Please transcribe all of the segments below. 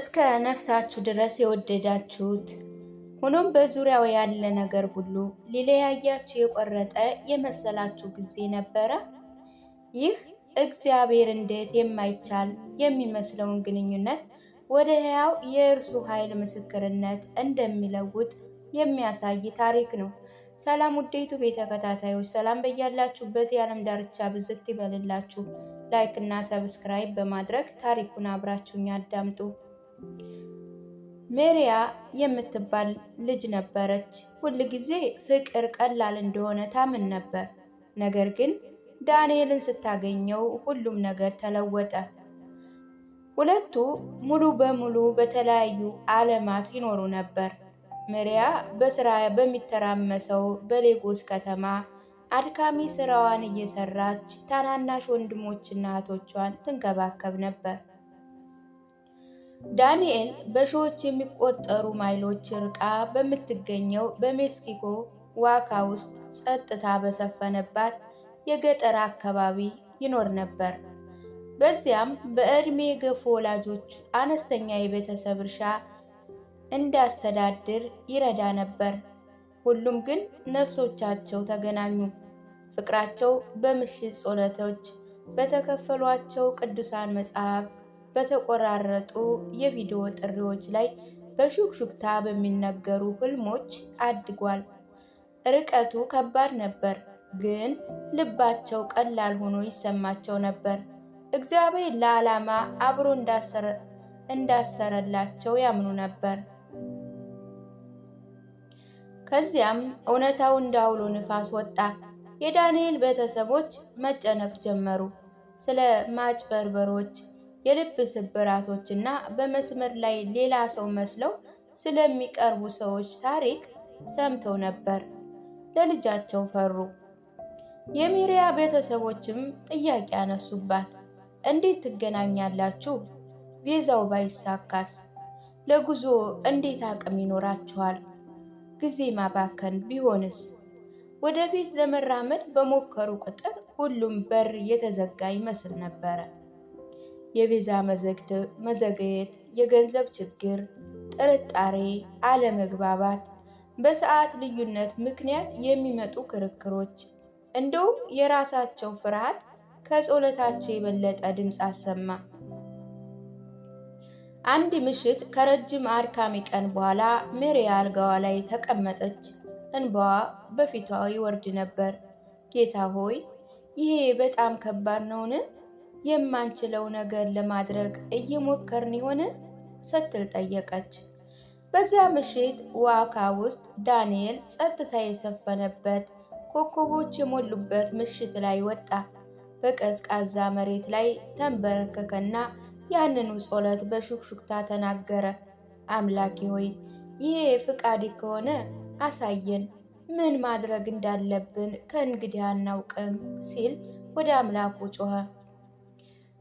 እስከ ነፍሳችሁ ድረስ የወደዳችሁት ሆኖም በዙሪያው ያለ ነገር ሁሉ ሊለያያችሁ የቆረጠ የመሰላችሁ ጊዜ ነበረ። ይህ እግዚአብሔር እንዴት የማይቻል የሚመስለውን ግንኙነት ወደ ሕያው የእርሱ ኃይል ምስክርነት እንደሚለውጥ የሚያሳይ ታሪክ ነው። ሰላም ውዴቱ ቤተከታታዮች፣ ሰላም በያላችሁበት የዓለም ዳርቻ ብዝት ይበልላችሁ። ላይክ እና ሰብስክራይብ በማድረግ ታሪኩን አብራችሁኝ አዳምጡ። ሜሪያ የምትባል ልጅ ነበረች። ሁል ጊዜ ፍቅር ቀላል እንደሆነ ታምን ነበር። ነገር ግን ዳንኤልን ስታገኘው ሁሉም ነገር ተለወጠ። ሁለቱ ሙሉ በሙሉ በተለያዩ ዓለማት ይኖሩ ነበር። ሜሪያ በስራ በሚተራመሰው በሌጎስ ከተማ አድካሚ ስራዋን እየሰራች ታናናሽ ወንድሞችና እህቶቿን ትንከባከብ ነበር። ዳንኤል በሺዎች የሚቆጠሩ ማይሎች ርቃ በምትገኘው በሜክሲኮ ዋካ ውስጥ ጸጥታ በሰፈነባት የገጠር አካባቢ ይኖር ነበር። በዚያም በዕድሜ የገፉ ወላጆች አነስተኛ የቤተሰብ እርሻ እንዳስተዳድር ይረዳ ነበር። ሁሉም ግን ነፍሶቻቸው ተገናኙ። ፍቅራቸው በምሽት ጸሎቶች፣ በተከፈሏቸው ቅዱሳን መጻሕፍት፣ በተቆራረጡ የቪዲዮ ጥሪዎች ላይ በሹክሹክታ በሚነገሩ ህልሞች አድጓል። ርቀቱ ከባድ ነበር፣ ግን ልባቸው ቀላል ሆኖ ይሰማቸው ነበር። እግዚአብሔር ለዓላማ አብሮ እንዳሰረላቸው ያምኑ ነበር። ከዚያም እውነታው እንደ አውሎ ንፋስ ወጣ። የዳንኤል ቤተሰቦች መጨነቅ ጀመሩ። ስለ ማጭበርበሮች፣ የልብ ስብራቶች እና በመስመር ላይ ሌላ ሰው መስለው ስለሚቀርቡ ሰዎች ታሪክ ሰምተው ነበር። ለልጃቸው ፈሩ። የሜሪያ ቤተሰቦችም ጥያቄ አነሱባት። እንዴት ትገናኛላችሁ? ቪዛው ባይሳካስ? ለጉዞ እንዴት አቅም ይኖራችኋል? ጊዜ ማባከን ቢሆንስ? ወደፊት ለመራመድ በሞከሩ ቁጥር ሁሉም በር የተዘጋ ይመስል ነበረ። የቪዛ መዘግየት፣ የገንዘብ ችግር፣ ጥርጣሬ፣ አለመግባባት፣ በሰዓት ልዩነት ምክንያት የሚመጡ ክርክሮች፣ እንደውም የራሳቸው ፍርሃት ከጸሎታቸው የበለጠ ድምፅ አሰማ። አንድ ምሽት ከረጅም አድካሚ ቀን በኋላ ሜሪያ አልጋዋ ላይ ተቀመጠች። እንባዋ በፊቷ ይወርድ ነበር። ጌታ ሆይ፣ ይሄ በጣም ከባድ ነውን? የማንችለው ነገር ለማድረግ እየሞከርን ይሆን? ስትል ጠየቀች። በዚያ ምሽት ዋካ ውስጥ ዳንኤል ጸጥታ የሰፈነበት ኮከቦች የሞሉበት ምሽት ላይ ወጣ። በቀዝቃዛ መሬት ላይ ተንበረከከና ያንኑ ጸሎት በሹክሹክታ ተናገረ። አምላኬ ሆይ፣ ይሄ ፍቃድ ከሆነ አሳየን፣ ምን ማድረግ እንዳለብን ከእንግዲህ አናውቅም ሲል ወደ አምላኩ ጮኸ።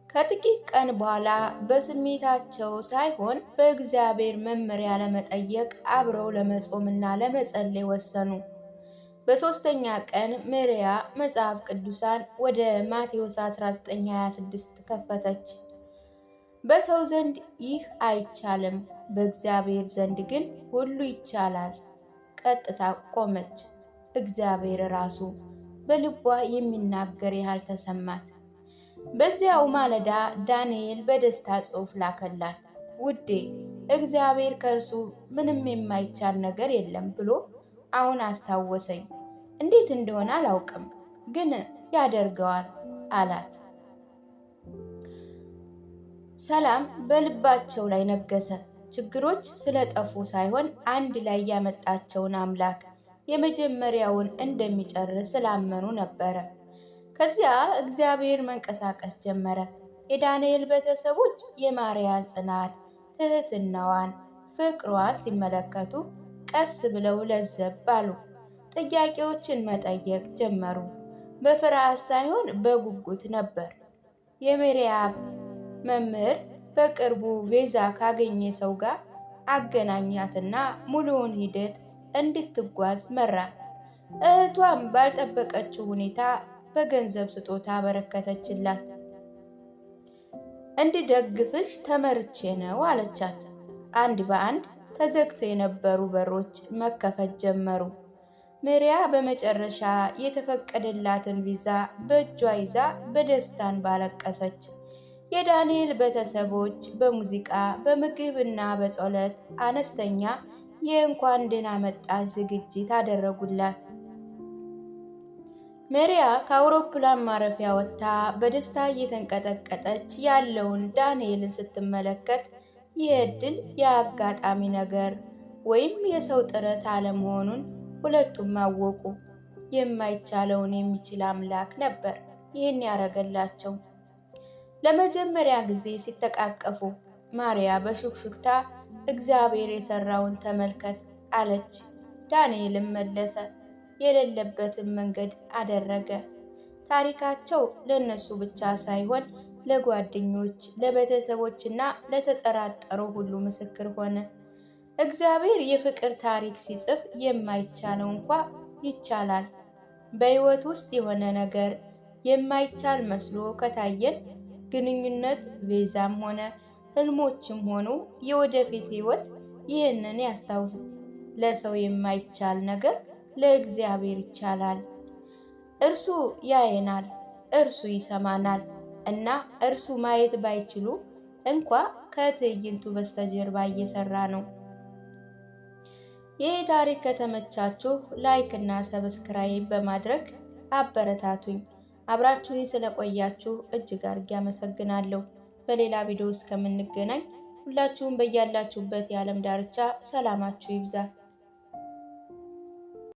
ከጥቂት ቀን በኋላ በስሜታቸው ሳይሆን በእግዚአብሔር መመሪያ ለመጠየቅ አብረው ለመጾምና ለመጸለይ ወሰኑ። በሦስተኛ ቀን ሜሪያ መጽሐፍ ቅዱሳን ወደ ማቴዎስ 19:26 ከፈተች። በሰው ዘንድ ይህ አይቻልም፣ በእግዚአብሔር ዘንድ ግን ሁሉ ይቻላል። ቀጥታ ቆመች። እግዚአብሔር ራሱ በልቧ የሚናገር ያህል ተሰማት። በዚያው ማለዳ ዳንኤል በደስታ ጽሑፍ ላከላት። ውዴ፣ እግዚአብሔር ከእርሱ ምንም የማይቻል ነገር የለም ብሎ አሁን አስታወሰኝ። እንዴት እንደሆነ አላውቅም፣ ግን ያደርገዋል አላት። ሰላም በልባቸው ላይ ነገሰ። ችግሮች ስለጠፉ ሳይሆን አንድ ላይ ያመጣቸውን አምላክ የመጀመሪያውን እንደሚጨርስ ስላመኑ ነበረ። ከዚያ እግዚአብሔር መንቀሳቀስ ጀመረ። የዳንኤል ቤተሰቦች የማርያን ጽናት፣ ትህትናዋን፣ ፍቅሯን ሲመለከቱ ቀስ ብለው ለዘብ አሉ። ጥያቄዎችን መጠየቅ ጀመሩ። በፍርሃት ሳይሆን በጉጉት ነበር። የሜሪያ መምህር በቅርቡ ቪዛ ካገኘ ሰው ጋር አገናኛትና ሙሉውን ሂደት እንድትጓዝ መራት። እህቷም ባልጠበቀችው ሁኔታ በገንዘብ ስጦታ አበረከተችላት። እንድደግፍሽ ተመርቼ ነው አለቻት። አንድ በአንድ ተዘግተው የነበሩ በሮች መከፈት ጀመሩ። ማሪያ በመጨረሻ የተፈቀደላትን ቪዛ በእጇ ይዛ በደስታን ባለቀሰች። የዳንኤል ቤተሰቦች በሙዚቃ በምግብ እና በጸሎት አነስተኛ የእንኳን ደህና መጣሽ ዝግጅት አደረጉላት። ማሪያ ከአውሮፕላን ማረፊያ ወጥታ በደስታ እየተንቀጠቀጠች ያለውን ዳንኤልን ስትመለከት ይህ ዕድል የአጋጣሚ ነገር ወይም የሰው ጥረት አለመሆኑን ሁለቱም አወቁ። የማይቻለውን የሚችል አምላክ ነበር ይህን ያደረገላቸው። ለመጀመሪያ ጊዜ ሲተቃቀፉ ማሪያ በሹክሹክታ እግዚአብሔር የሰራውን ተመልከት አለች። ዳንኤልም መለሰ፣ የሌለበትን መንገድ አደረገ። ታሪካቸው ለነሱ ብቻ ሳይሆን ለጓደኞች፣ ለቤተሰቦችና ለተጠራጠሩ ሁሉ ምስክር ሆነ። እግዚአብሔር የፍቅር ታሪክ ሲጽፍ የማይቻለው እንኳ ይቻላል። በሕይወት ውስጥ የሆነ ነገር የማይቻል መስሎ ከታየን ግንኙነት፣ ቪዛም ሆነ ህልሞችም ሆኑ የወደፊት ሕይወት ይህንን ያስታውሱ። ለሰው የማይቻል ነገር ለእግዚአብሔር ይቻላል። እርሱ ያየናል፣ እርሱ ይሰማናል እና እርሱ ማየት ባይችሉ እንኳ ከትዕይንቱ በስተጀርባ እየሰራ ነው። ይህ ታሪክ ከተመቻችሁ ላይክ እና ሰብስክራይብ በማድረግ አበረታቱኝ። አብራችሁኝ ስለቆያችሁ እጅግ አድርጌ አመሰግናለሁ። በሌላ ቪዲዮ እስከምንገናኝ ሁላችሁም በያላችሁበት የዓለም ዳርቻ ሰላማችሁ ይብዛ።